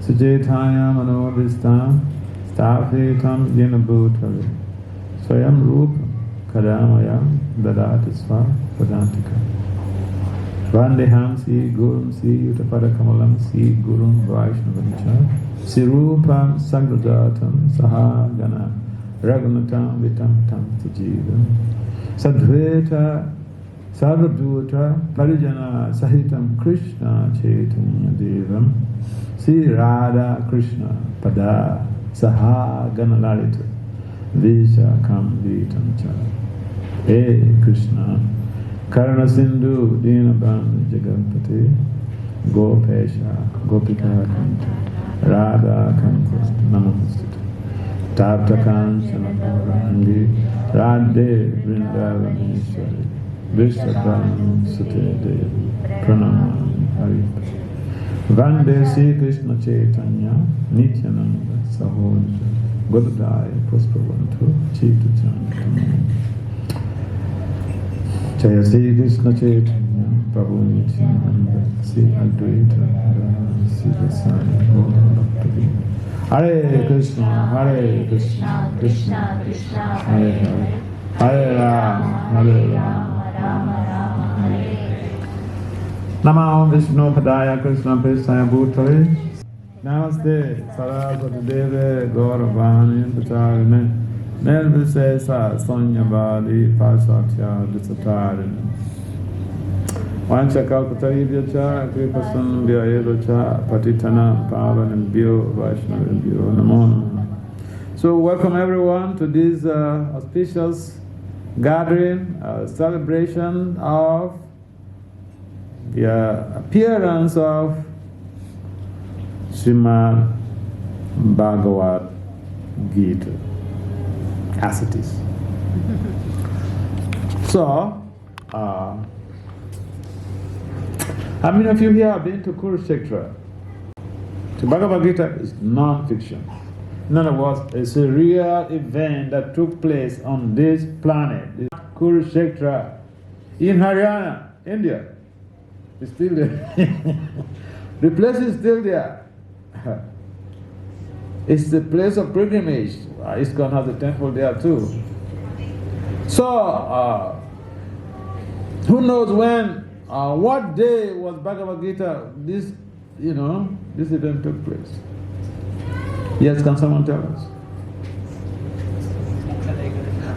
Sujetaya Manobhistam Sthapitam Yenabhutale Swayam Rupa Kadamayam Dadati Sva Padantika Vandeham Si Gurum Si Utapada Kamalam Si Gurum Vaishnavancha Sirupam Sagrajatam Saha Gana Raghunatam Vitam Tam Tajivam Sadveta Sadhuta Parijana Sahitam Krishna Chaitanya Devam Sri Radha Krishna Pada Saha Ganalalita Visha Kam Vitam Cha Hey Krishna Karana Sindhu Dinabam Jagapati Gopesha Gopika Kanta Radha Kanta Namaste Tapta Kanchana Gaurangi Radhe Vrindavaneshwari Vishwakarma Sute Devi Pranamami Hari Vande Sri Krishna Chaitanya Nityananda Sahoja Godadaya Puspavantu Chitu Chantam Jaya Sri Krishna Chaitanya Prabhu Nityananda Sri Advaita Sri Rasaya Hare Krishna Hare Krishna Krishna Krishna Hare Hare Hare Rama Hare Rama Rama Rama Hare Namo Vishnu Padaya Krishna Prestaya Bhutale Namaste Saraswati Deve Gauravani Pacharine Nirvisesa Sanyavadi Pasatya Disatarini Vancha Kalpataribhyacha Kripasan Vyayevacha Patitana Pavanambhyo Vaishnavambhyo Namo Namo. So welcome everyone to this auspicious gathering, celebration of the appearance of Srimad Bhagavad Gita, as it is. So, how many of you here have been to Kurukshetra? So Bhagavad Gita is non-fiction. In other words, it's a real event that took place on this planet. Kurukshetra in Haryana, India. It's still there. The place is still there. It's the place of pilgrimage. ISKCON has a temple there too. So, who knows when, what day was Bhagavad Gita, this event took place? Yes, can someone tell us?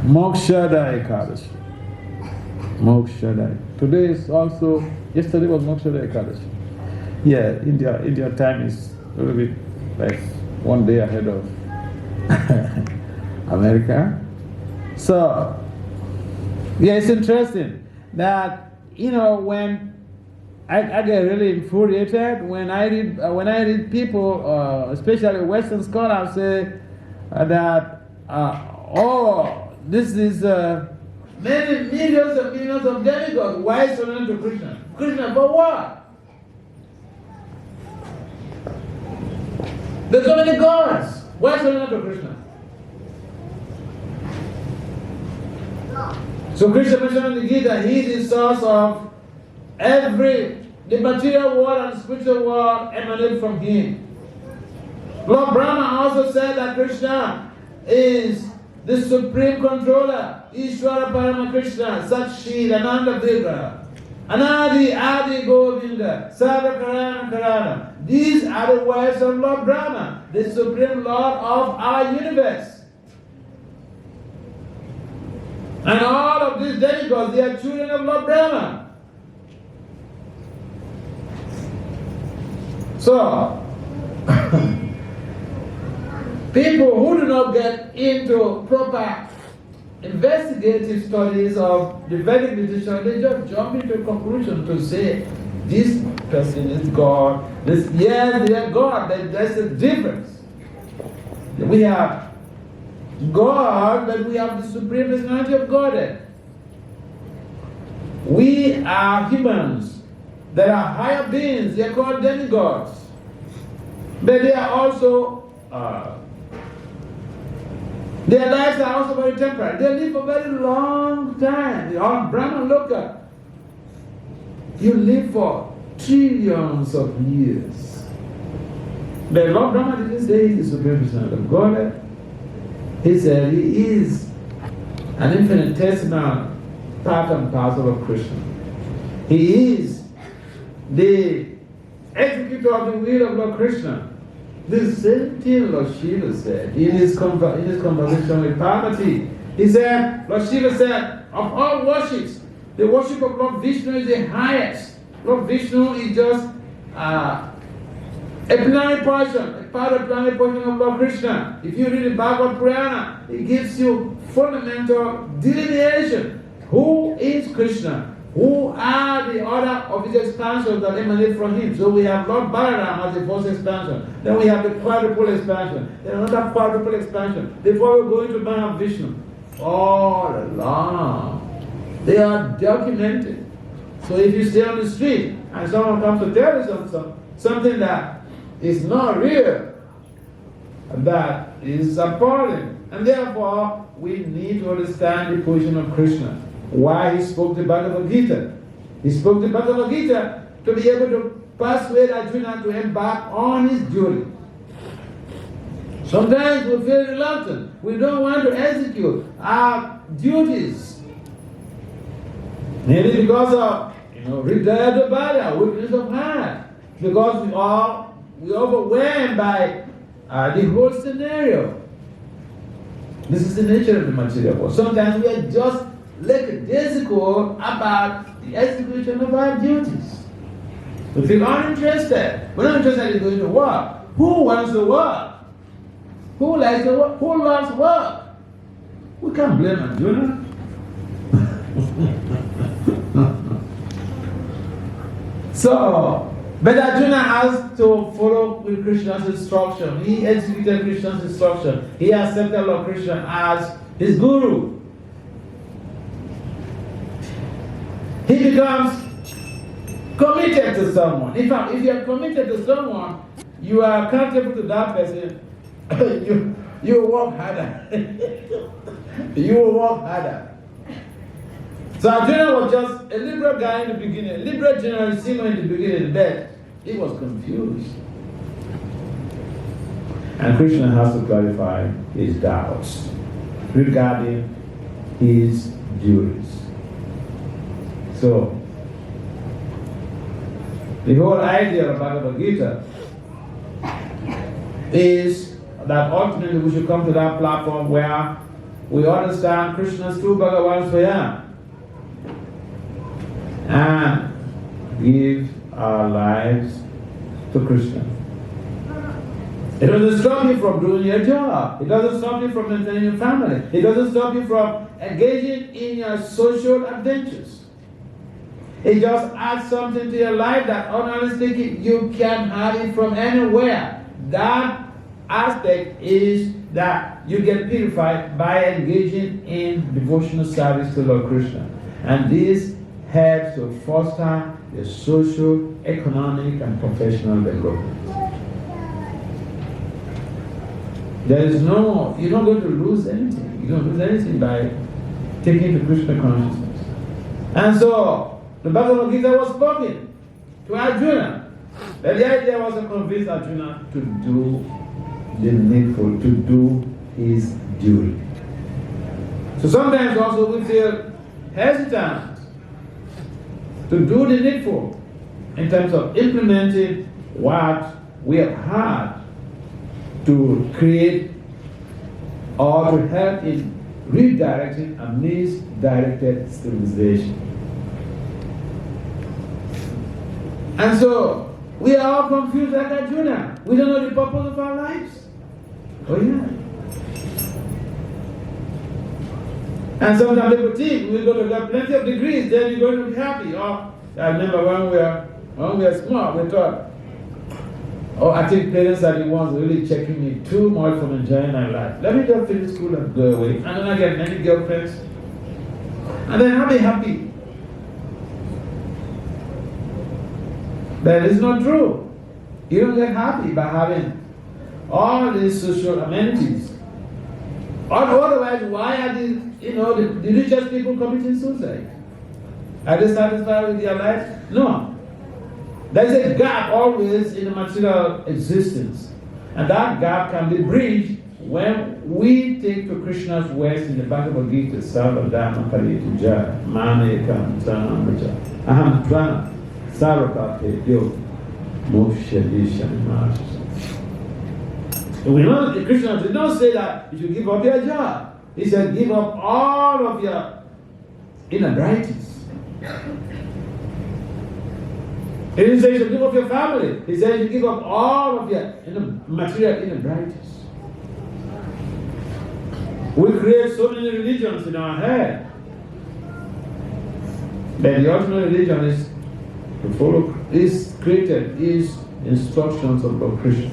Mokshada Ekadashi. Mokshada. Today is also, yesterday was Mokshada Ekadashi. Yeah, India time is a little bit like one day ahead of America. So, yeah, it's interesting that, when I get really infuriated when I read people, especially Western scholars, say that this is many millions and millions of demigods. Why surrender to Krishna? Krishna for what? There's so many gods. Why surrender to Krishna? So Krishna mentioned in the Gita, he is the source of the material world and spiritual world emanate from him. Lord Brahma also said that Krishna is the supreme controller, Ishvara Parama Krishna, Sakshi, Ananda Vigra, Anadi, Adi Govinda, Sarva Karana Karana. These are the words of Lord Brahma, the supreme Lord of our universe. And all of these demigods, they are children of Lord Brahma. So, people who do not get into proper investigative studies of the Vedic literature, they just jump into a conclusion to say, this person is God, they are God, there's a difference. We have God, but we have the supreme personality of Godhead. We are humans. There are higher beings, they are called demigods. But they are also, their lives are also very temporary. They live for a very long time. On Brahma Loka, you live for trillions of years. The Lord Brahma didn't say he's the supreme personality of God. He said he is an infinitesimal part and parcel of Krishna. He is the executor of the will of Lord Krishna. The same thing Lord Shiva said in his conversation with Parvati. He said, Lord Shiva said, of all worships, the worship of Lord Vishnu is the highest. Lord Vishnu is just a plenary portion, a part of the plenary portion of Lord Krishna. If you read the Bhagavad Purana, it gives you fundamental delineation. Who is Krishna? Who are the order of his expansions that emanate from him? So we have Lord Balaram as the first expansion. Then we have the quadruple expansion. Then another quadruple expansion. Before we go into Mahavishnu, all along, they are documented. So if you stay on the street and someone comes to tell you something that is not real, that is appalling. And therefore, we need to understand the position of Krishna. Why he spoke the Bhagavad Gita. He spoke the Bhagavad Gita to be able to persuade Arjuna to embark on his journey. Sometimes we feel reluctant. We don't want to execute our duties. Maybe because of regret of body, weakness of heart. Because we're overwhelmed by the whole scenario. This is the nature of the material world. Sometimes we are just lackadaisical about the execution of our duties. We feel uninterested. We're not interested in going to work. Who wants to work? Who likes to work? Who loves work? We can't blame Arjuna. But Arjuna has to follow with Krishna's instruction. He executed Krishna's instruction. He accepted Lord Krishna as his guru. He becomes committed to someone. In fact, if you are committed to someone, you are accountable to that person. you will work harder. You will work harder. So Arjuna was just a liberal guy in the beginning, a liberal generalissimo in the beginning, but he was confused. And Krishna has to clarify his doubts regarding his duties. So, the whole idea of Bhagavad Gita is that ultimately we should come to that platform where we understand Krishna's true Bhagavan Swayam and give our lives to Krishna. It doesn't stop you from doing your job. It doesn't stop you from maintaining your family. It doesn't stop you from engaging in your social adventures. It just adds something to your life that, honestly speaking, you can have it from anywhere. That aspect is that you get purified by engaging in devotional service to Lord Krishna. And this helps to foster the social, economic, and professional development. You're not going to lose anything. You don't lose anything by taking to Krishna consciousness. And so, the Bhagavad Gita was spoken to Arjuna. But the idea was to convince Arjuna to do the needful, to do his duty. So sometimes also we feel hesitant to do the needful in terms of implementing what we have had to create or to help in redirecting a misdirected civilization. And so, we are all confused like Arjuna. We don't know the purpose of our lives. Oh yeah. And sometimes people think we're going to get plenty of degrees, then you're going to be happy. Or, I remember when we were small, we thought, I think parents are the ones really checking me too much from enjoying my life. Let me just finish school and go away. And then I get many girlfriends. And then I'll be happy. That is not true. You don't get happy by having all these social amenities. Otherwise, why are the richest people committing suicide? Are they satisfied with their life? No. There is a gap always in the material existence. And that gap can be bridged when we take to Krishna's words in the Bhagavad Gita, Sarvadharma Pariti Jaya, Manekam Tanamaja, Aham Tvana, Sarvapate Yo, Moksha Disha. We know the Krishna did not say that you should give up your job. He said give up all of your inabilities. He didn't say you should give up your family. He said you give up all of your material inabilities. We create so many religions in our head. But the ultimate religion is to follow, is created, is instructions of Lord Krishna.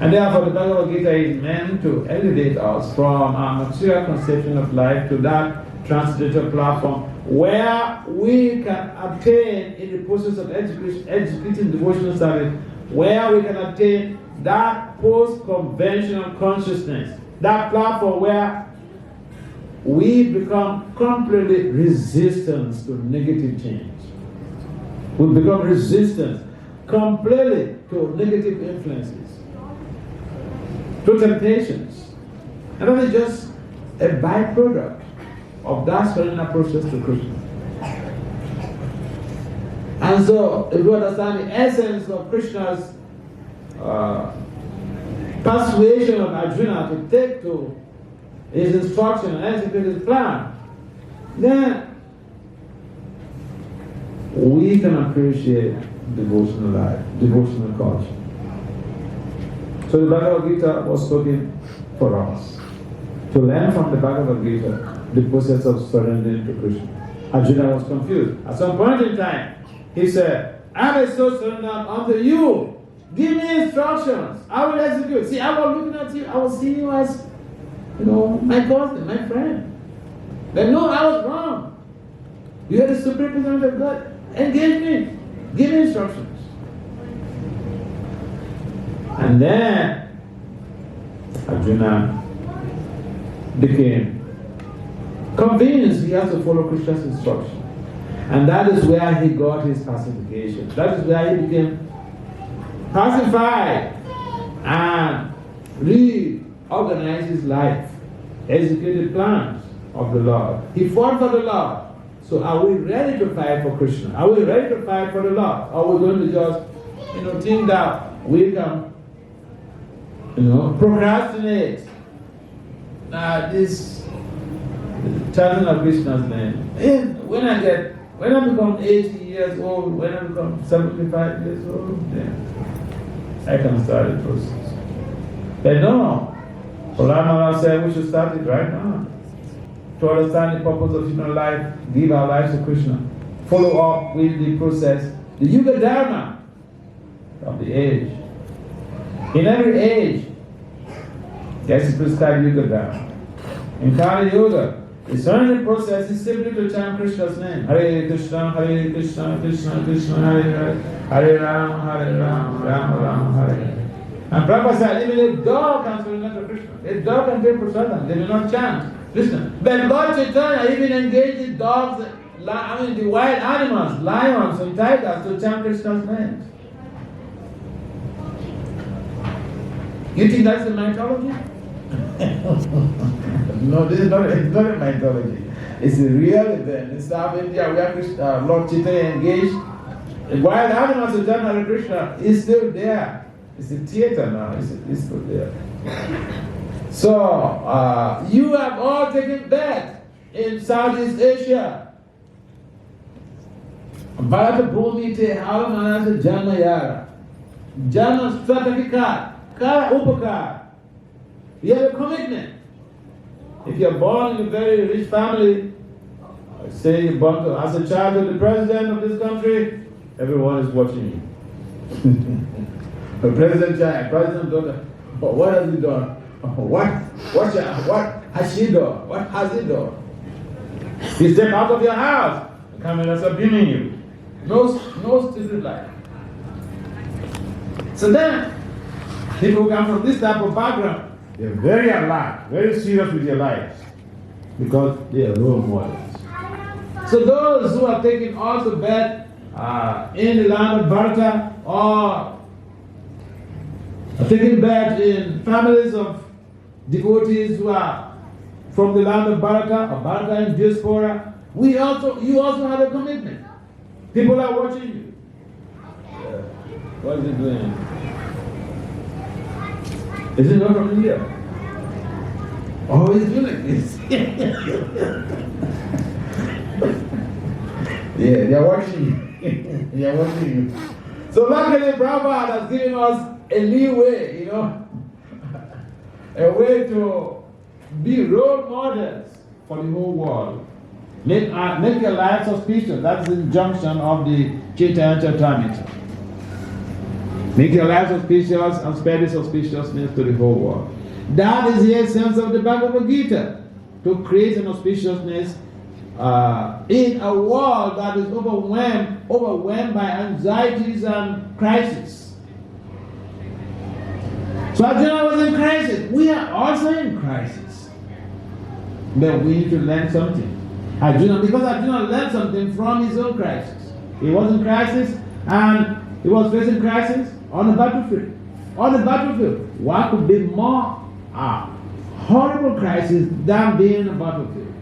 And therefore the Bhagavad Gita is meant to elevate us from our material conception of life to that transcendental platform where we can attain, in the process of executing devotional service, where we can attain that post-conventional consciousness, that platform where we become completely resistant to negative change. We become resistant completely to negative influences, to temptations. And that is just a byproduct of that surrender process to Krishna. And so, if you understand the essence of Krishna's persuasion of Arjuna to take to his instruction and execute his plan, then we can appreciate devotional life, devotional culture. So the Bhagavad Gita was spoken for us. To learn from the Bhagavad Gita the process of surrendering to Krishna. Arjuna was confused. At some point in time, he said, I am so surrendered unto you. Give me instructions. I will execute. See, I was looking at you. I was seeing you as, my cousin, my friend. But no, I was wrong. You are the supreme representative of God. Engage me. Give me instructions. And then Arjuna became convinced he has to follow Krishna's instruction. And that is where he got his pacification. That is where he became pacified and reorganized his life, executed plans of the Lord. He fought for the Lord. So are we ready to fight for Krishna? Are we ready to fight for the Lord? Or are we going to just, think that we can, procrastinate this chanting of Krishna's name? When I become 80 years old, when I become 75 years old, then I can start the process. But no, Prahlad said we should start it right now. To understand the purpose of human life, give our lives to Krishna. Follow up with the process, the Yuga Dharma of the age. In every age, there is a prescribed Yuga Dharma. In Kali Yuga, the surrender process is simply to chant Krishna's name. Hare Krishna, Krishna Krishna, Hare Hare, Hare Ram, Ram Ram, Hare Hare. And Prabhupada said, even a dog can surrender to Krishna. A dog can take prasadam. They will not chant Krishna. But Lord Chaitanya even engaged the dogs, the wild animals, lions and tigers to chant Krishna's name. You think that's the mythology? No, this is not a mythology. It's a real event. In South India, where Lord Chaitanya engaged the wild animals to chant Hare Krishna is still there. It's a theater now. It's still there. So, you have all taken birth in Southeast Asia. Bharata Bhumi te Havamanasa Janmayara. Janma Stratakika, Kara Upakar. You have a commitment. If you are born in a very rich family, say you're born as a child of the president of this country, everyone is watching you. The president daughter, what has he done? What has she done? What has he done? You step out of your house, the cameras are beaming you. No student life. So then, people who come from this type of background, they're very alert, very serious with their lives, because they are role models. So those who are taking also birth in the land of Bharata or taking part in families of devotees who are from the land of Baraka, or Baraka in diaspora. You also have a commitment. People are watching you. What is he doing? Is it not from here? Oh, he's doing this. Yeah, they are watching you. They are watching you. So luckily, Prabhupada has given us a leeway, a way to be role models for the whole world. Make your lives auspicious. That's the injunction of the Chaitanya Charitamrita. Make your lives auspicious and spread this auspiciousness to the whole world. That is the essence of the Bhagavad Gita, to create an auspiciousness in a world that is overwhelmed by anxieties and crises. So Arjuna was in crisis. We are also in crisis. But we need to learn something. Because Arjuna learned something from his own crisis. He was in crisis and he was facing crisis on the battlefield. On the battlefield, what could be more horrible crisis than being on a battlefield?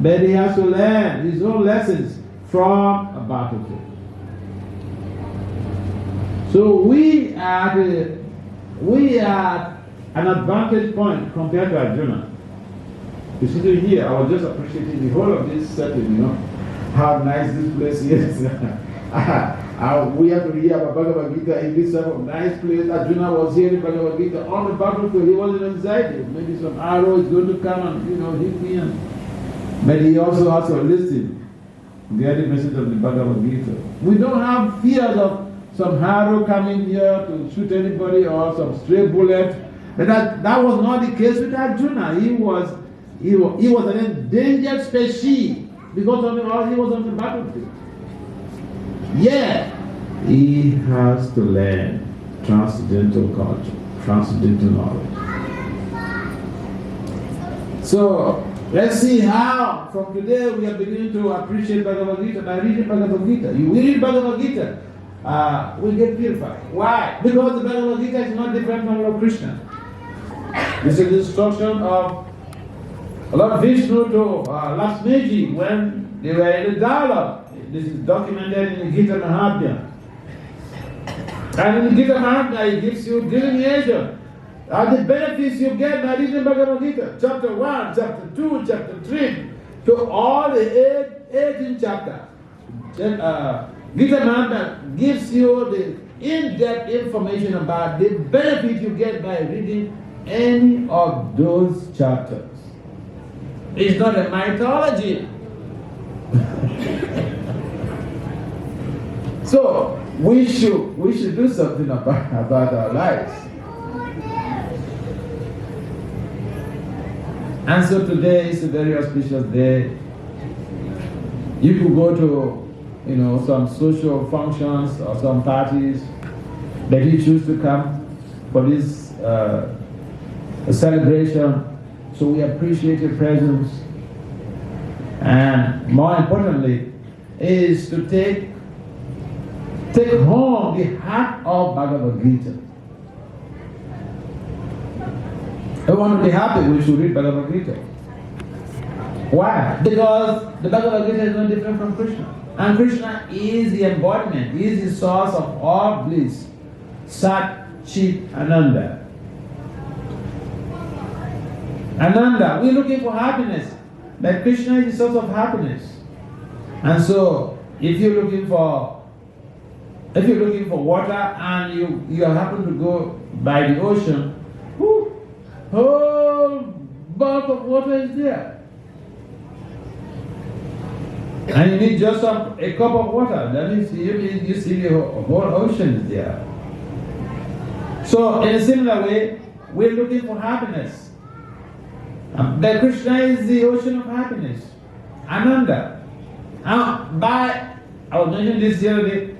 But he has to learn his own lessons from a battlefield. So we are at an advantage point compared to Arjuna. You see here, I was just appreciating the whole of this setting, how nice this place is. We have to hear about Bhagavad Gita in this type of nice place. Arjuna was hearing Bhagavad Gita on the battlefield. He was in anxiety. Maybe some arrow is going to come and hit me. But he also has to listen, get the message of the Bhagavad Gita. We don't have fears of some arrow coming here to shoot anybody or some stray bullet. But that was not the case with Arjuna. He was an endangered species because he was on the battlefield. Yeah, he has to learn transcendental culture, transcendental knowledge. So let's see how from today we are beginning to appreciate Bhagavad Gita by reading Bhagavad Gita. We read Bhagavad Gita, we get purified. Why? Because the Bhagavad Gita is not different from Lord Krishna. This is the instruction of Lord Vishnu to Lakshmiji when they were in the dialogue. This is documented in the Gita Mahatmya. And in the Gita Mahatmya, it gives you delineation of the benefits you get by reading Bhagavad Gita. Chapter 1, chapter 2, chapter 3, to all the 18 chapters. Gita Mahatmya gives you the in-depth information about the benefit you get by reading any of those chapters. It's not a mythology. So we should do something about our lives. And so today is a very auspicious day. You could go to some social functions or some parties, but you choose to come for this celebration. So we appreciate your presence. And more importantly, is to take home the heart of Bhagavad Gita. If we want to be happy, we should read Bhagavad Gita. Why? Because the Bhagavad Gita is no different from Krishna. And Krishna is the embodiment, he is the source of all bliss. Sat, Chit, Ananda. Ananda, we're looking for happiness. But Krishna is the source of happiness. And so, if you're looking for water and you happen to go by the ocean, whole bulk of water is there. And you need just a cup of water. That means you see the whole ocean is there. So in a similar way, we're looking for happiness. But Krishna is the ocean of happiness. Ananda. I was mentioning this the other day.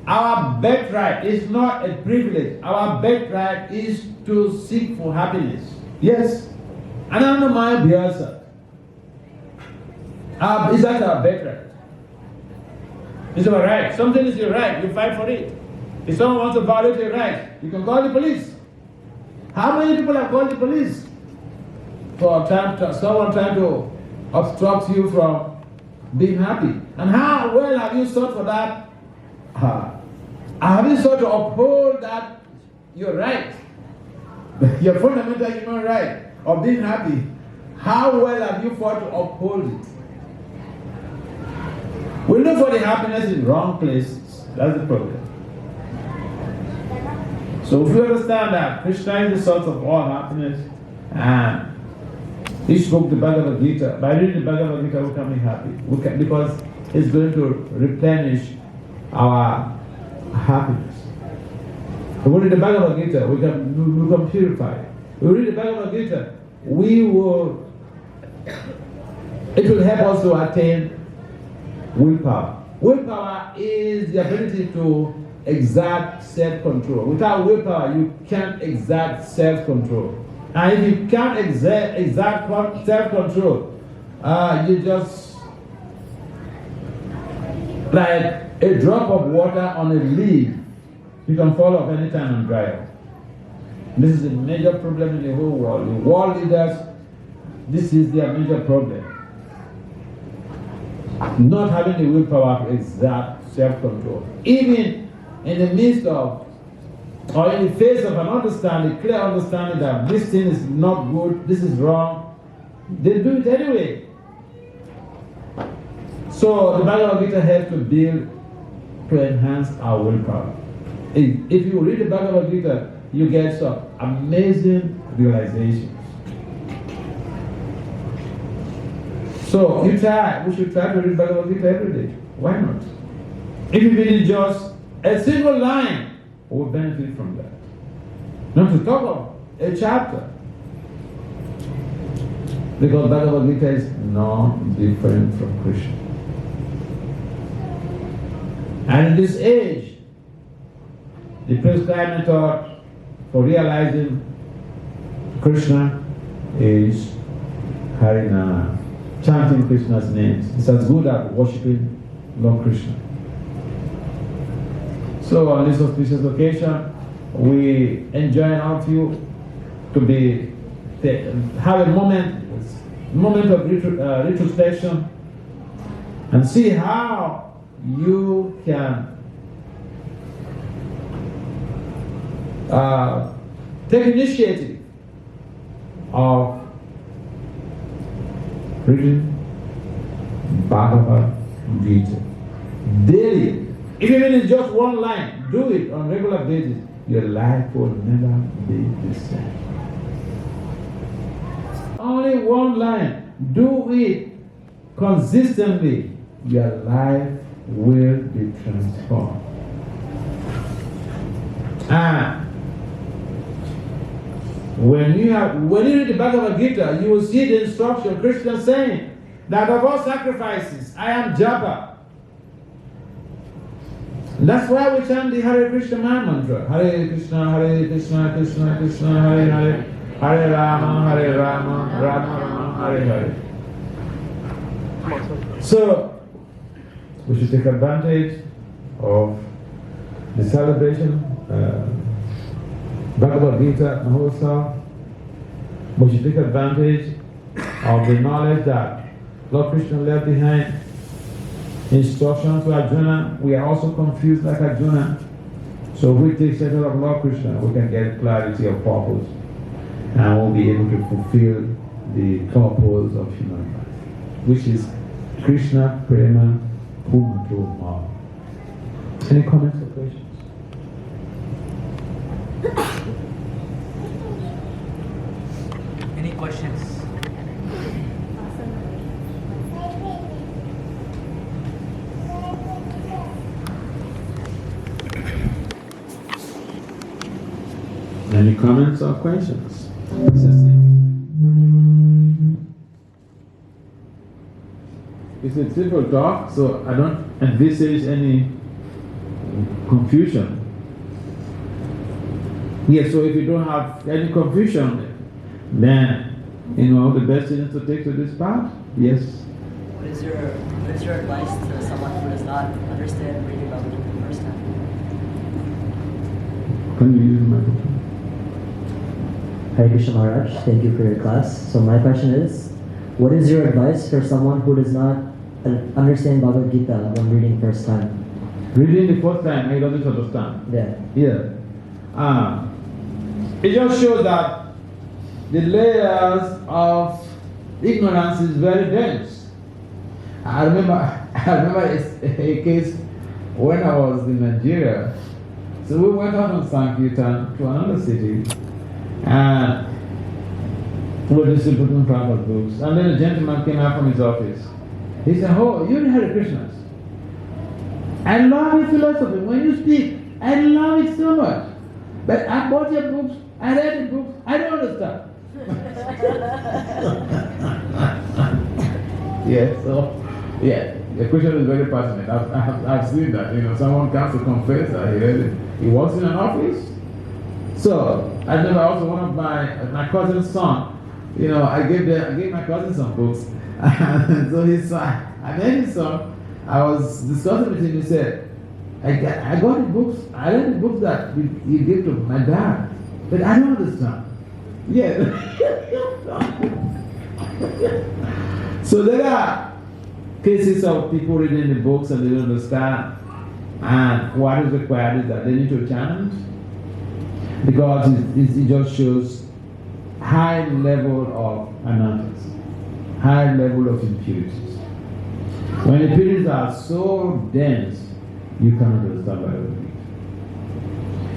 Our birthright is not a privilege. Our birthright is to seek for happiness. Yes. Ananda Maya Bhyasa. Is that our birthright? It's our right. Something is your right. You fight for it. If someone wants to violate your right, you can call the police. How many people have called the police for someone trying to obstruct you from being happy? And how well have you sought for that? Have you sought to uphold that your right, your fundamental human right of being happy? How well have you fought to uphold it? We look for the happiness in wrong places. That's the problem. So if you understand that Krishna is the source of all happiness, and he spoke the Bhagavad Gita, by reading the Bhagavad Gita we can be happy. Because it's going to replenish our happiness. If we read the Bhagavad Gita, we can purify it. If we read the Bhagavad Gita, it will help us to attain willpower. Willpower is the ability to exert self-control. Without willpower, you can't exert self-control. And if you can't exert self-control, you just like a drop of water on a leaf. You can fall off anytime and dry up. This is a major problem in the whole world. The world leaders, this is their major problem. Not having the willpower to exert self-control. Even in the midst of, or in the face of an understanding, clear understanding that this thing is not good, this is wrong, they do it anyway. So the Bhagavad Gita helps to enhance our willpower. If you read the Bhagavad Gita, you get some amazing realizations. So we should try to read Bhagavad Gita every day. Why not? If you read just a single line, we will benefit from that. Not to talk of a chapter. Because Bhagavad Gita is no different from Krishna. And in this age, the prescribed method for realizing Krishna is Harinama, chanting Krishna's names. It's as good as worshipping Lord Krishna. So on this auspicious occasion, we enjoin all of you to have a moment of retrospection and see how you can take initiative of reading Bhagavad Gita daily. Even if it's just one line, do it on a regular basis. Your life will never be the same. Only one line. Do it consistently. Your life will be transformed. And when you read the Bhagavad Gita, you will see the instruction, Krishna saying that of all sacrifices, I am Japa. That's why we chant the Hare Krishna mantra. Hare Krishna, Krishna Krishna, Hare Hare, Hare Rama, Rama Rama, Hare Hare. So, we should take advantage of the celebration, Bhagavad Gita Mahotsav. We should take advantage of the knowledge that Lord Krishna left behind. Instruction to Arjuna, we are also confused like Arjuna. So if we take shelter of Lord Krishna, we can get clarity of purpose and we'll be able to fulfill the purpose of human life, which is Krishna Prema Pumato Ma. Any comments or questions? Any questions? Any comments or questions? It's a simple talk, so I don't envisage any confusion. Yes, so if you don't have any confusion, then the best thing is to take to this path. Yes. What is your advice to someone who does not understand reading Bhagavad Gita the first time? Can you use the microphone? Hare Krishna Maharaj, thank you for your class. So my question is, what is your advice for someone who does not understand Bhagavad Gita when reading first time? Reading the first time, he doesn't understand. Yeah. It just shows that the layers of ignorance is very dense. I remember a case when I was in Nigeria. So we went out on Sankirtan to another city, and we were distributing Prabhupada books. And then a gentleman came out from his office. He said, "Oh, you Hare Krishnas. I love your philosophy. When you speak, I love it so much. But I bought your books, I read the books, I don't understand." The question is very passionate. I've seen that. Someone comes to confess that he works in an office. So I remember also one of my cousin's son. I gave my cousin some books, and so his son, and then his son, I was discussing with him. He said, I got the books. I read the books that he gave to my dad, but I don't understand. Yeah. So there are cases of people reading the books and they don't understand, and what is required is that they need to challenge, because it just shows high level of anarchy, high level of impurities. When the impurities are so dense, you cannot understand Bible.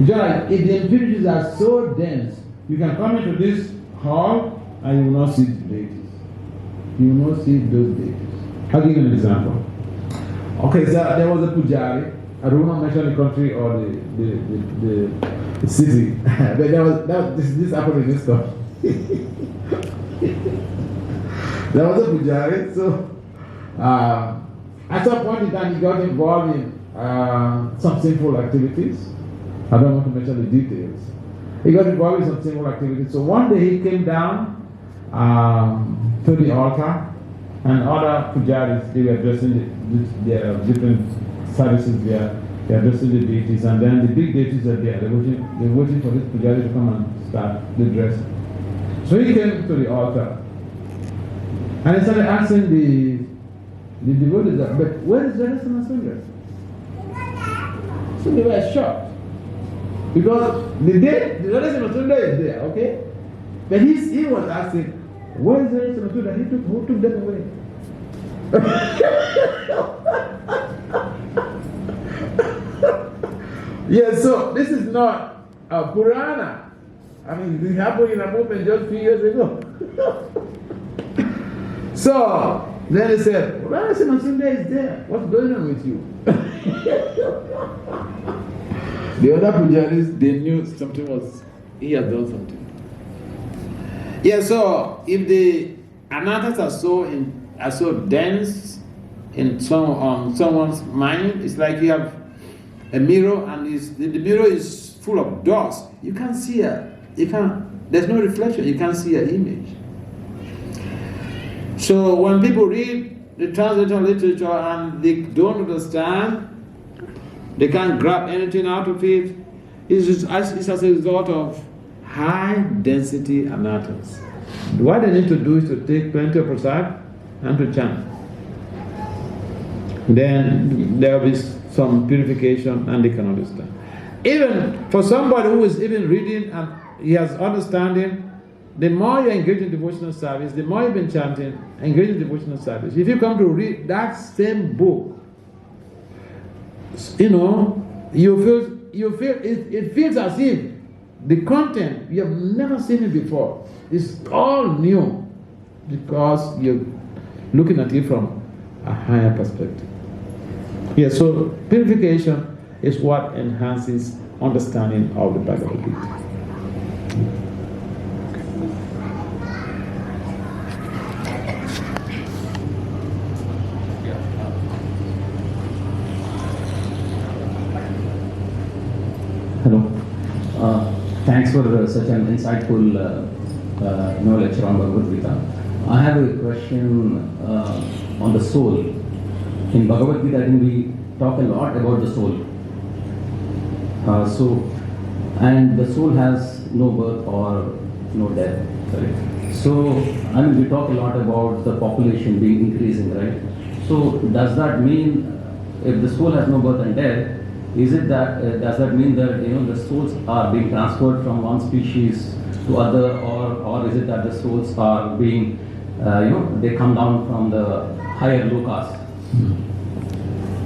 Just like if the impurities are so dense, you can come into this hall and you will not see the deities. You will not see those deities. I'll give you an example. Okay, so there was a pujari. I don't want to mention the country or the city, but this happened in this country. There was a pujari, so at some point in time he got involved in some sinful activities. I don't want to mention the details. He got involved in some sinful activities. So one day he came down to the altar, and other pujaris, they were addressing their different services there. They are addressing the deities, and then the big deities are there. They're waiting for this pujari to come and start the dressing. So he came to the altar, and he started asking the devotees, but where is the rest of my soldiers? So they were shocked. Because the rest of the is there, okay? But he was asking, where is the rest of the who took them away? So this is not a Purana. I mean, this happened in a movement just a few years ago. So then he said, Rasa Masunda is there. What's going on with you? The other pujaris, they knew he had done something. So if the anathas are so dense in someone's mind, it's like you have a mirror and the mirror is full of dust. You can't see there's no reflection, you can't see an image. So when people read the translator literature and they don't understand, they can't grab anything out of it, it's as a result of high density anathas. What they need to do is to take plenty of prasad and to chant. Then there will be some purification and they can understand. Even for somebody who is even reading and he has understanding, the more you engage in devotional service, the more you've been chanting, engage in devotional service. If you come to read that same book, it feels as if the content, you have never seen it before. It's all new because you're looking at it from a higher perspective. So purification is what enhances understanding of the Bhagavad Gita. Hello. Thanks for such an insightful lecture on Bhagavad Gita. I have a question on the soul. In Bhagavad Gita, I think we talk a lot about the soul. And the soul has no birth or no death, correct? So, I mean, we talk a lot about the population being increasing, right? So, does that mean if the soul has no birth and death, is it that does that mean that the souls are being transferred from one species to other, or is it that the souls are being they come down from the higher lokas?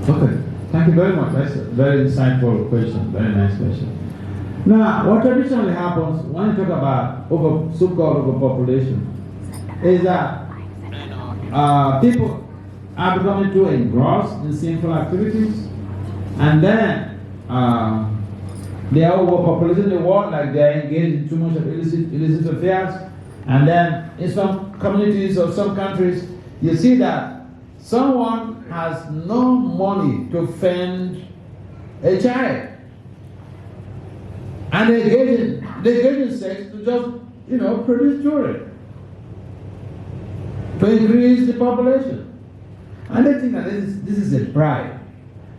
Okay, thank you very much. That's a very insightful question, very nice question. Now, what traditionally happens when you talk about so-called overpopulation is that people are becoming too engrossed in sinful activities, and then they are overpopulating the world, like they are engaged in too much of illicit affairs. And then in some communities or some countries, you see that someone has no money to fend a child, and they engage in sex to just produce children, to increase the population. And they think that this is a pride.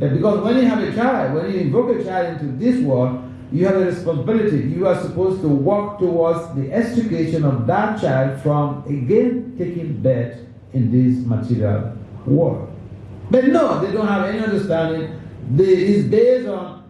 That because when you have a child, when you invoke a child into this world, you have a responsibility. You are supposed to work towards the extrication of that child from again taking birth in this material world. But no, they don't have any understanding. It's based on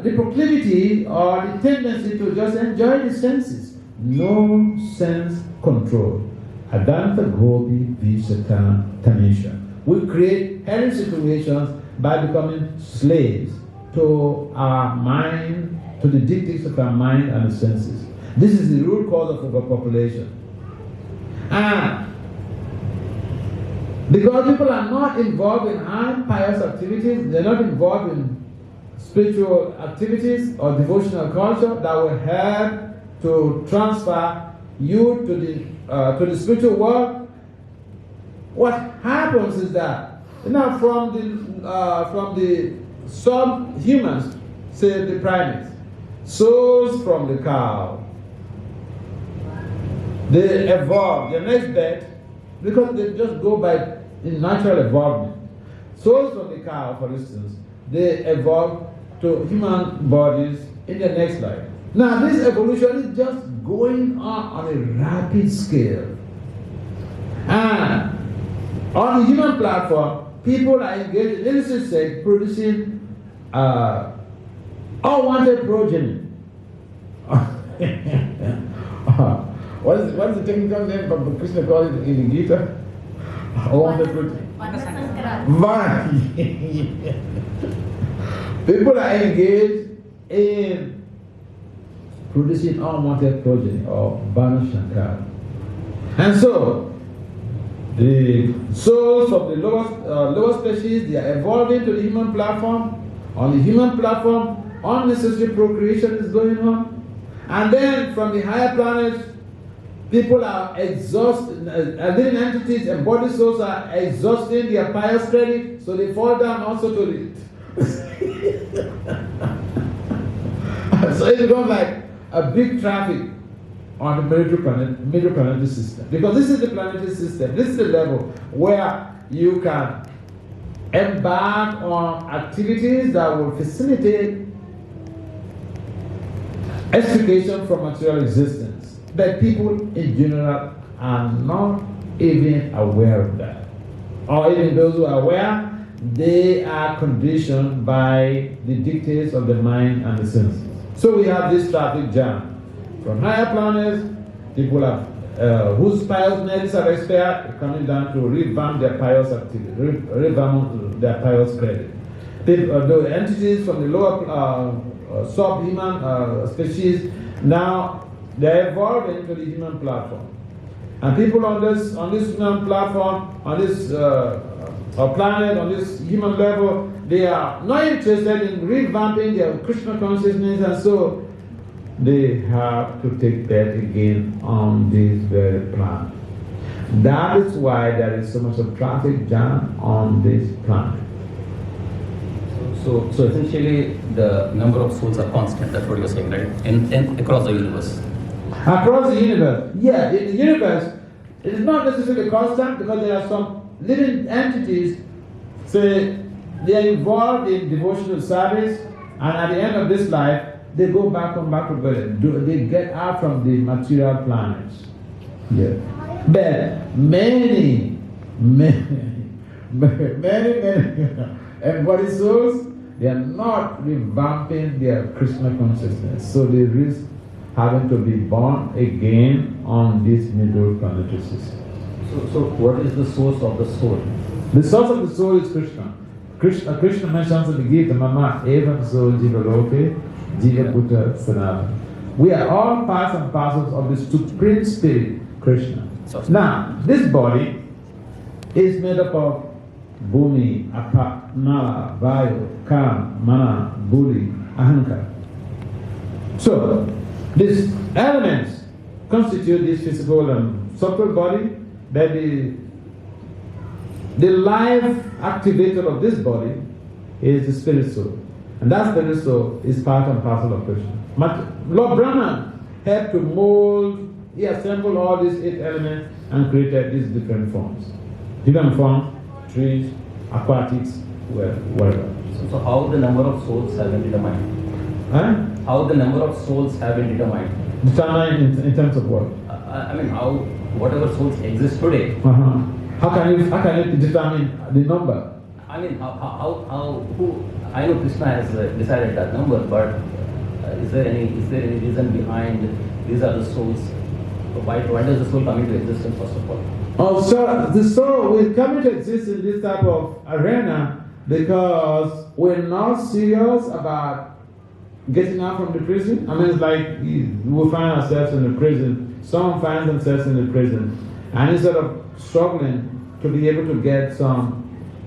the proclivity or the tendency to just enjoy the senses. No sense control. Adanta Gobi Vishatan Tanisha. We create hairy situations by becoming slaves to our mind, to the dictates of our mind and the senses. This is the root cause of overpopulation. And because people are not involved in high pious activities, they're not involved in spiritual activities or devotional culture that will help to transfer you to the spiritual world. What happens is that from the subhumans, say the primates, souls from the cow, they evolve their next birth because they just go by in natural evolvement. Souls from the cow, for instance, they evolve to human bodies in the next life. Now, this evolution is just going on a rapid scale. And on the human platform, people are engaged in illicit sex, producing unwanted progeny. What is the technical name? But Krishna called it in the Gita? Unwanted progeny. People are engaged in producing unwanted progeny or Banu Shankar. And so, the souls of the lower species, they are evolving to the human platform. On the human platform, unnecessary procreation is going on. And then from the higher planets, people are exhausted, living entities and body souls are exhausting their pious credit, so they fall down also to the... So it becomes like a big traffic on the middle planetary system. Because this is the planetary system. This is the level where you can embark on activities that will facilitate extrication from material existence. But people in general are not even aware of that. Or even those who are aware, they are conditioned by the dictates of the mind and the senses. So we have this traffic jam. From higher planets, people have, whose pious merits are expired, coming down to revamp their pious activity, revamp their pious credit. The entities from the lower subhuman species, now they're evolving to the human platform. And people on this human platform, on this planet, on this human level, they are not interested in revamping their Krishna consciousness, and so they have to take that again on this very planet. That is why there is so much of traffic jam on this planet. So essentially, the number of souls are constant. That's what you're saying, right? And across the universe. Across the universe, yeah. In the universe, it is not necessarily constant because there are some living entities, say, they are involved in devotional service, and at the end of this life, they go back to God. They get out from the material planets. Yeah. But many embodied souls, they are not revamping their Krishna consciousness. So they risk having to be born again on this middle planetary system. So what is the source of the soul? The source of the soul is Krishna. Krishna mentions in the Gita, Mama, Evam So Jiva Loke, Jiva Bhuta Sanatana. We are all parts and parcels of the Supreme Spirit, Krishna. Now, this body is made up of Bhumi, Apa, Nala, Vayu, Kam, Mana, Buddhi, Ahankara. So, these elements constitute this physical and subtle body, but the life activator of this body is the spirit soul. And that spirit soul is part and parcel of Krishna. Lord Brahma helped to mold, he assembled all these 8 elements and created these different forms. Different forms, trees, aquatics, whatever. So how the number of souls have been determined? Huh? How the number of souls have been determined? Determined in terms of what? I mean, how whatever souls exist today. How can you determine the number? I mean, who? I know Krishna has decided that number, but is there any reason behind these are the souls? Why does the soul come into existence first of all? Oh, so the soul will come into existence in this type of arena because we're not serious about getting out from the prison. I mean, it's like we find ourselves in the prison. Someone finds themselves in the prison, and instead of struggling to be able to get some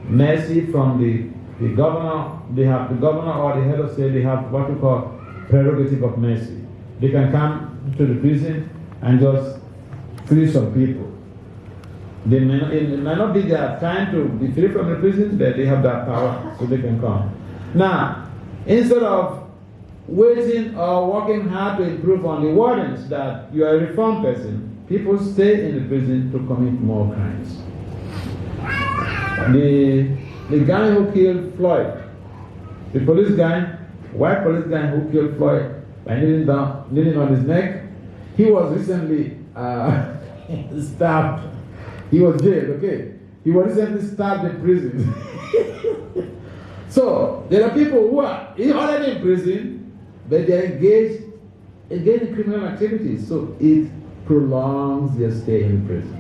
mercy from the governor, they have the governor or the head of state, they have what we call prerogative of mercy. They can come to the prison and just free some people. It may not be their time to be free from the prison, but they have that power, so they can come. Now, instead of waiting or working hard to improve on the wardens that you are a reformed person, people stay in the prison to commit more crimes. The guy who killed Floyd, the police guy, white police guy who killed Floyd by kneeling on his neck, he was recently stabbed. He was jailed, okay? He was recently stabbed in prison. So, there are people who are already in prison, but they are engaged in criminal activities. So, it prolongs their stay in prison.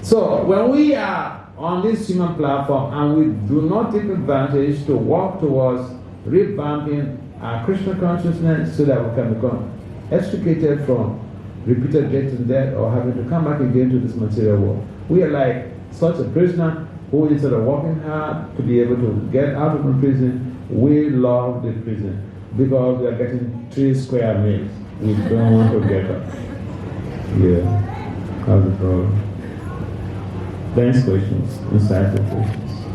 So, when we are on this human platform and we do not take advantage to walk towards revamping our Krishna consciousness so that we can become extricated from repeated death and death or having to come back again to this material world. We are like such a prisoner who, instead of working hard to be able to get out of the prison, we love the prison because we are getting 3 square meals. We don't want to get up. Yeah, that's the problem. Thanks, questions, insightful questions.